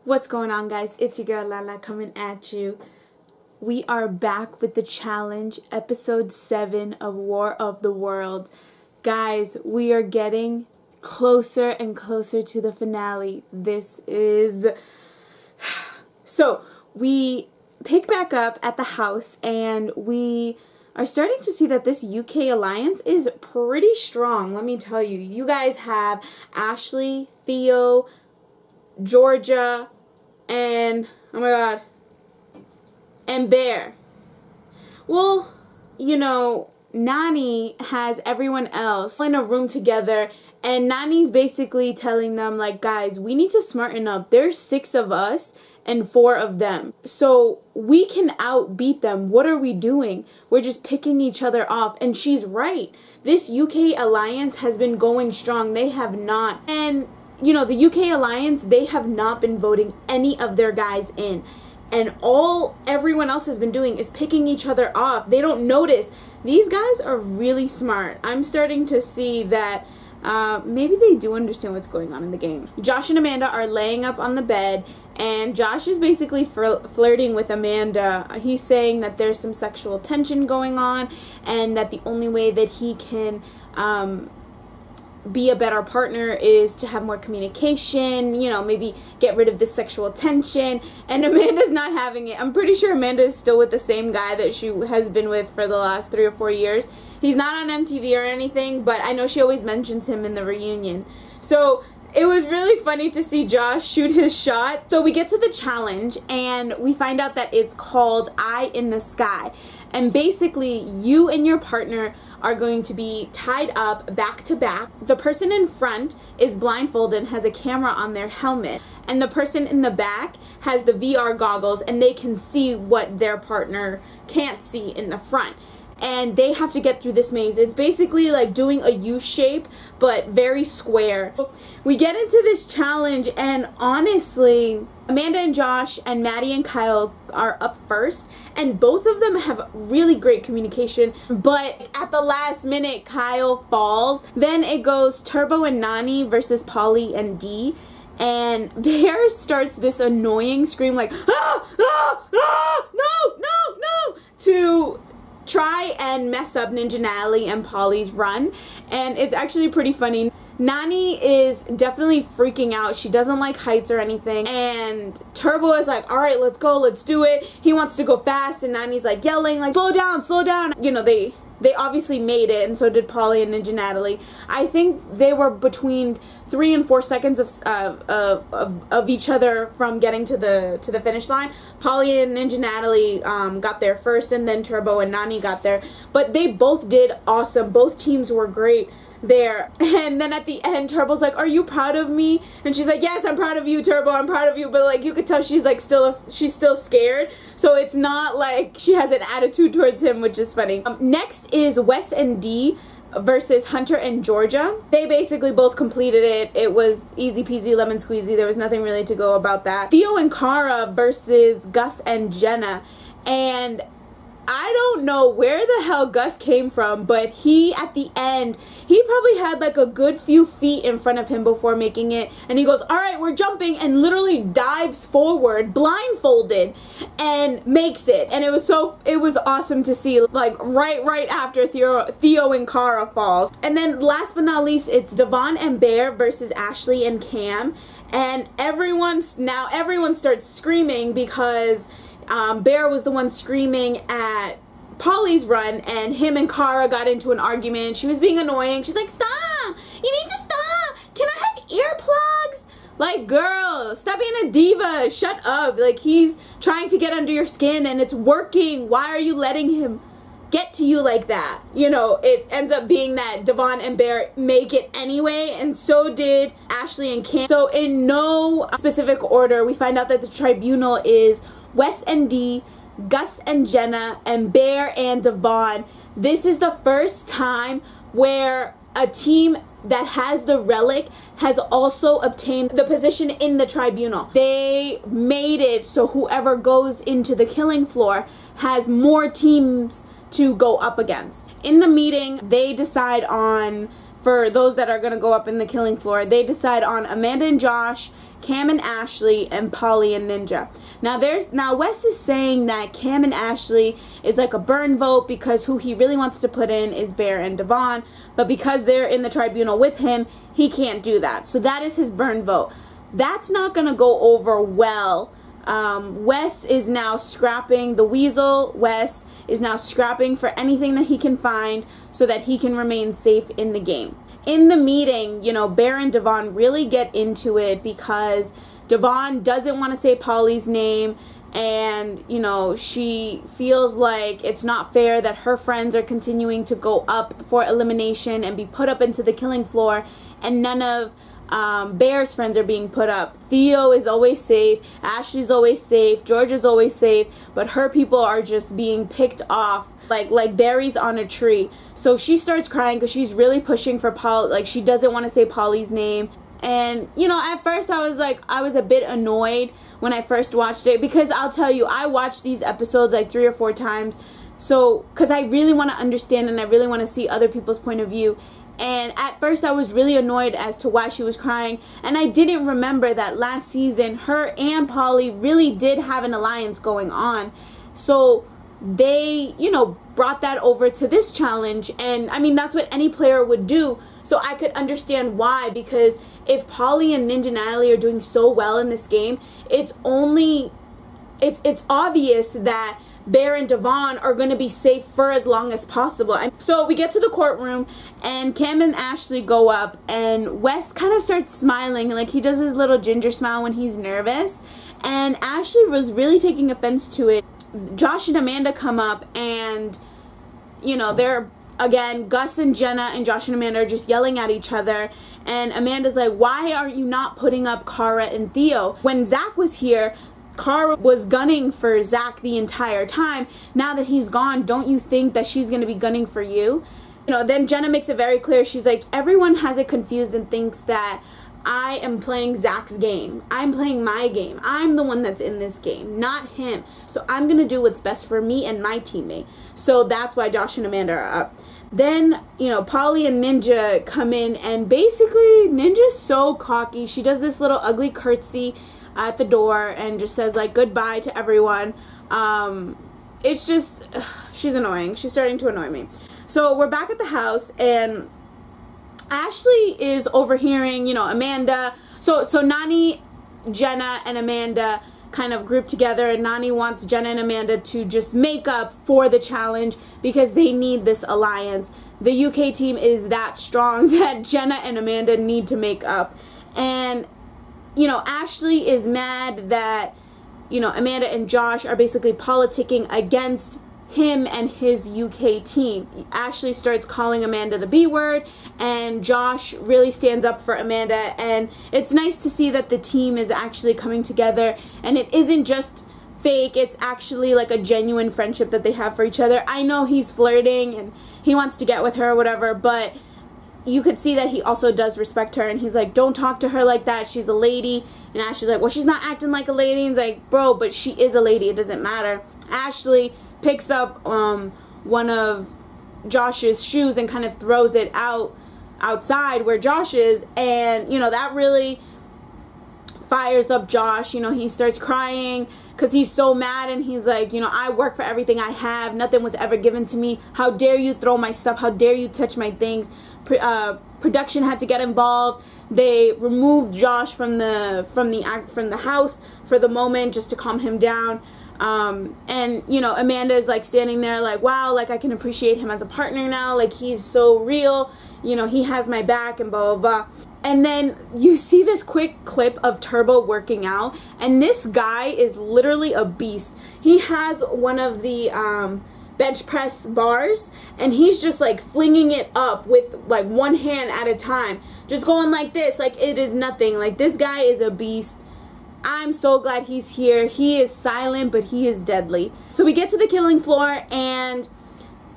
What's going on, guys? It's your girl Lala coming at you. We are back with the challenge, episode 7 of War of the World. Guys, we are getting closer and closer to the finale. So we pick back up at the house and we are starting to see that this UK alliance is pretty strong. Let me tell you, you guys have Ashley, Theo, Georgia, and, oh my god, and Bear. Well, you know, Nani has everyone else in a room together, and Nani's basically telling them, like, guys, we need to smarten up. There's 6 of us and 4 of them. So we can outbeat them. What are we doing? We're just picking each other off. And she's right. This UK alliance has been going strong. They have not. And you know, the UK alliance, they have not been voting any of their guys in. And all everyone else has been doing is picking each other off. They don't notice. These guys are really smart. I'm starting to see that maybe they do understand what's going on in the game. Josh and Amanda are laying up on the bed, and Josh is basically flirting with Amanda. He's saying that there's some sexual tension going on, and that the only way that he can be a better partner is to have more communication, you know, maybe get rid of this sexual tension. And Amanda's not having it. I'm pretty sure Amanda is still with the same guy that she has been with for the last 3 or 4 years. He's not on MTV or anything, but I know she always mentions him in the reunion. So it was really funny to see Josh shoot his shot. So we get to the challenge and we find out that it's called Eye in the Sky. And basically you and your partner are going to be tied up back to back. The person in front is blindfolded and has a camera on their helmet. And the person in the back has the VR goggles and they can see what their partner can't see in the front. And they have to get through this maze. It's basically like doing a U shape, but very square. We get into this challenge, and honestly, Amanda and Josh and Maddie and Kyle are up first, and both of them have really great communication. But at the last minute, Kyle falls. Then it goes Turbo and Nani versus Polly and Dee. And Bear starts this annoying scream like, no, to try and mess up Ninja Natalie and Polly's run. And it's actually pretty funny. Nani is definitely freaking out. She doesn't like heights or anything. And Turbo is like, all right, let's go, let's do it. He wants to go fast, and Nani's like yelling like, slow down, slow down. You know, they obviously made it, and so did Polly and Ninja Natalie. I think they were between 3 and 4 seconds of each other from getting to the finish line. Polly and Ninja Natalie got there first, and then Turbo and Nani got there. But they both did awesome. Both teams were great there. And then at the end, Turbo's like, are you proud of me? And she's like, yes, I'm proud of you, Turbo, I'm proud of you. But like, you could tell she's like she's still scared. So it's not like she has an attitude towards him, which is funny. Next is Wes and Dee versus Hunter and Georgia. They basically both completed it. It was easy peasy lemon squeezy. There was nothing really to go about that. Theo and Cara versus Gus and Jenna. And I don't know where the hell Gus came from, but he, at the end, he probably had like a good few feet in front of him before making it. And he goes, all right, we're jumping, and literally dives forward, blindfolded, and makes it. And it was awesome to see, like right after Theo and Cara falls. And then last but not least, it's Devon and Bear versus Ashley and Cam. And everyone starts screaming because Bear was the one screaming at Polly's run, and him and Cara got into an argument. She was being annoying. She's like, stop! You need to stop! Can I have earplugs? Like, girl, stop being a diva. Shut up. Like, he's trying to get under your skin and it's working. Why are you letting him get to you like that? You know, it ends up being that Devon and Bear make it anyway, and so did Ashley and Cam. So in no specific order, we find out that the Tribunal is Wes and Dee, Gus and Jenna, and Bear and Devon. This is the first time where a team that has the relic has also obtained the position in the Tribunal. They made it so whoever goes into the killing floor has more teams to go up against. In the meeting, they decide on for those that are going to go up in the killing floor, they decide on Amanda and Josh, Cam and Ashley, and Polly and Ninja. Now Wes is saying that Cam and Ashley is like a burn vote because who he really wants to put in is Bear and Devon, but because they're in the tribunal with him, he can't do that. So that is his burn vote. That's not going to go over well. Wes is now scrapping the Weasel. Wes is now scrapping for anything that he can find so that he can remain safe in the game. In the meeting, Bear and Devon really get into it because Devon doesn't want to say Polly's name, and she feels like it's not fair that her friends are continuing to go up for elimination and be put up into the killing floor, and none of Bear's friends are being put up. Theo is always safe, Ashley's always safe, George is always safe, but her people are just being picked off like berries on a tree. So she starts crying because she's really pushing for Polly. Like, she doesn't want to say Polly's name. And at first I was a bit annoyed when I first watched it, because I'll tell you, I watched these episodes like 3 or 4 times, so because I really want to understand and I really want to see other people's point of view. And at first I was really annoyed as to why she was crying, and I didn't remember that last season her and Polly really did have an alliance going on. So they, brought that over to this challenge, and I mean, that's what any player would do. So I could understand why, because if Polly and Ninja Natalie are doing so well in this game, it's obvious that Bear and Devon are going to be safe for as long as possible. So we get to the courtroom, and Cam and Ashley go up, and Wes kind of starts smiling, like he does his little ginger smile when he's nervous, and Ashley was really taking offense to it. Josh and Amanda come up, and they're, again, Gus and Jenna and Josh and Amanda are just yelling at each other, and Amanda's like, why aren't you not putting up Cara and Theo? When Zach was here, Cara was gunning for Zach the entire time. Now that he's gone, don't you think that she's going to be gunning for you? Then Jenna makes it very clear. She's like, everyone has it confused and thinks that I am playing Zach's game. I'm playing my game. I'm the one that's in this game, not him. So I'm going to do what's best for me and my teammate. So that's why Josh and Amanda are up. Then, Polly and Ninja come in, and basically Ninja's so cocky. She does this little ugly curtsy at the door and just says like goodbye to everyone. It's just, she's annoying. She's starting to annoy me. So we're back at the house, and Ashley is overhearing, Amanda. So Nani, Jenna, and Amanda kind of group together, and Nani wants Jenna and Amanda to just make up for the challenge because they need this alliance. The UK team is that strong that Jenna and Amanda need to make up. And Ashley is mad that Amanda and Josh are basically politicking against him and his UK team. Ashley starts calling Amanda the B word, and Josh really stands up for Amanda, and it's nice to see that the team is actually coming together, and it isn't just fake, it's actually like a genuine friendship that they have for each other. I know he's flirting and he wants to get with her or whatever, but you could see that he also does respect her, and he's like, don't talk to her like that, she's a lady. And Ashley's like, well, she's not acting like a lady. And he's like, bro, but she is a lady, it doesn't matter. Ashley picks up one of Josh's shoes and kind of throws it outside where Josh is, and that really fires up Josh. He starts crying because he's so mad, and he's like, I work for everything I have, nothing was ever given to me, how dare you throw my stuff, how dare you touch my things. Production had to get involved. They removed Josh from the house for the moment just to calm him down. And Amanda is like standing there like, wow, like I can appreciate him as a partner now, like he's so real, he has my back, and blah blah blah. And then you see this quick clip of Turbo working out, and this guy is literally a beast. He has one of the bench press bars, and he's just like flinging it up with like one hand at a time, just going like this, like it is nothing. Like, this guy is a beast. I'm so glad he's here. He is silent, but he is deadly. So we get to the killing floor, and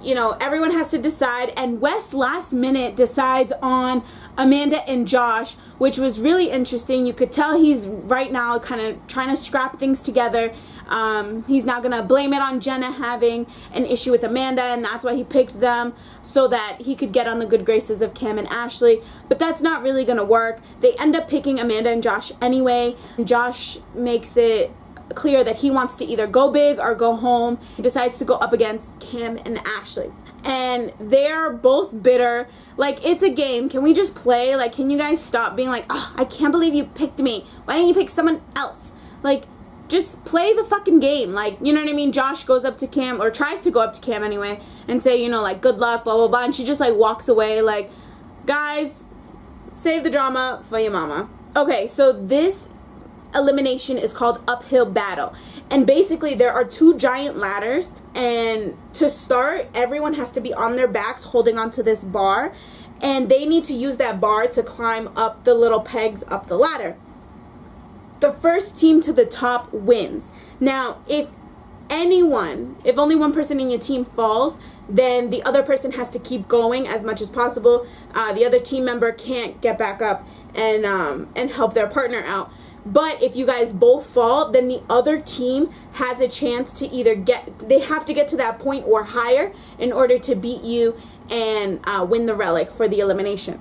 you know, everyone has to decide, and Wes last minute decides on Amanda and Josh, which was really interesting. You could tell he's right now kind of trying to scrap things together. He's not gonna blame it on Jenna having an issue with Amanda, and that's why he picked them, so that he could get on the good graces of Cam and Ashley. But that's not really gonna work. They end up picking Amanda and Josh anyway. Josh makes it clear that he wants to either go big or go home. He decides to go up against Cam and Ashley, and they're both bitter. Like, it's a game. Can we just play? Like, can you guys stop being like, oh, I can't believe you picked me, why didn't you pick someone else? Like, just play the fucking game. Like, you know what I mean? Josh goes up to Cam, or tries to go up to Cam anyway, and say, you know, like, good luck, blah blah blah, and she just like walks away. Like, guys, save the drama for your mama. Okay, so this elimination is called Uphill Battle, and basically there are 2 giant ladders, and to start, everyone has to be on their backs holding onto this bar, and they need to use that bar to climb up the little pegs up the ladder. The first team to the top wins. Now, if only one person in your team falls, then the other person has to keep going as much as possible. The other team member can't get back up and help their partner out. But if you guys both fall, then the other team has a chance to either they have to get to that point or higher in order to beat you and win the relic for the elimination.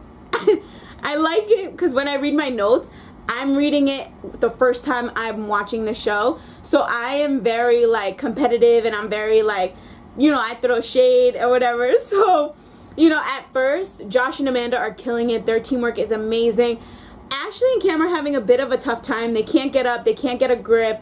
I like it because when I read my notes, I'm reading it the first time I'm watching the show. So I am very like competitive, and I'm very like, you know, I throw shade or whatever. So, you know, at first, Josh and Amanda are killing it. Their teamwork is amazing. Ashley and Cam are having a bit of a tough time. They can't get up, they can't get a grip,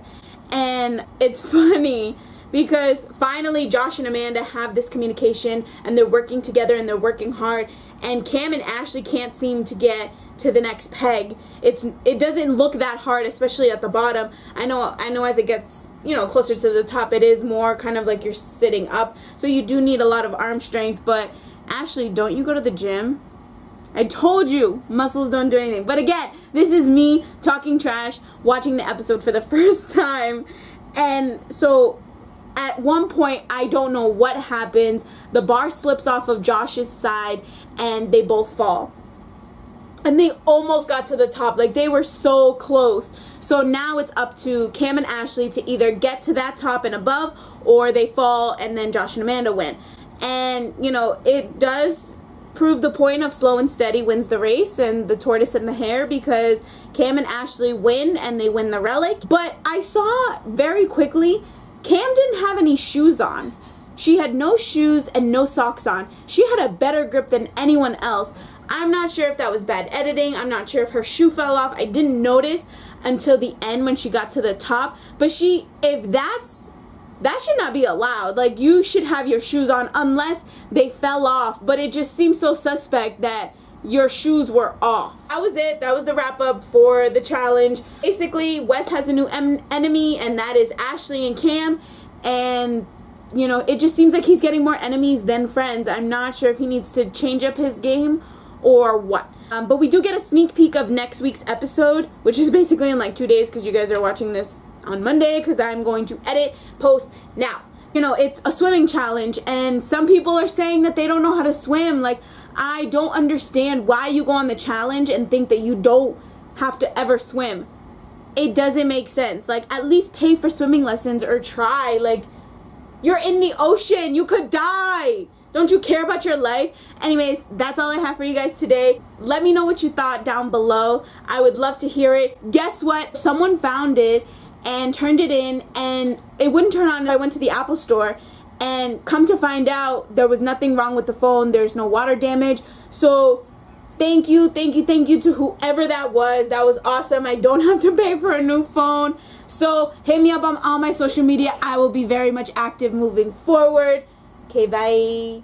and it's funny because finally Josh and Amanda have this communication, and they're working together, and they're working hard, and Cam and Ashley can't seem to get to the next peg. It doesn't look that hard, especially at the bottom. I know as it gets, you know, closer to the top, it is more kind of like you're sitting up, so you do need a lot of arm strength. But Ashley, don't you go to the gym? I told you, muscles don't do anything. But again, this is me talking trash, watching the episode for the first time. And so at one point, I don't know what happens. The bar slips off of Josh's side and they both fall. And they almost got to the top. Like, they were so close. So now it's up to Cam and Ashley to either get to that top and above, or they fall and then Josh and Amanda win. And, you know, it does prove the point of slow and steady wins the race and the tortoise and the hare, because Cam and Ashley win and they win the relic. But I saw very quickly Cam didn't have any shoes on. She had no shoes and no socks on. She had a better grip than anyone else. I'm not sure if that was bad editing. I'm not sure if her shoe fell off. I didn't notice until the end when she got to the top. But that should not be allowed. Like, you should have your shoes on unless they fell off. But it just seems so suspect that your shoes were off. That was it. That was the wrap up for the challenge. Basically, Wes has a new enemy, and that is Ashley and Cam. And, you know, it just seems like he's getting more enemies than friends. I'm not sure if he needs to change up his game or what. But we do get a sneak peek of next week's episode, which is basically in like 2 days, because you guys are watching this on Monday, because I'm going to post now. You know, it's a swimming challenge, and some people are saying that they don't know how to swim. Like, I don't understand why you go on the challenge and think that you don't have to ever swim. It doesn't make sense. Like, at least pay for swimming lessons or try. Like, you're in the ocean, you could die. Don't you care about your life? Anyways, that's all I have for you guys today. Let me know what you thought down below. I would love to hear it. Guess what? Someone found it and turned it in, and it wouldn't turn on. I went to the Apple store, and come to find out, there was nothing wrong with the phone. There's no water damage. So thank you to whoever that was. That was awesome. I don't have to pay for a new phone. So hit me up on all my social media. I will be very much active moving forward. Okay, bye.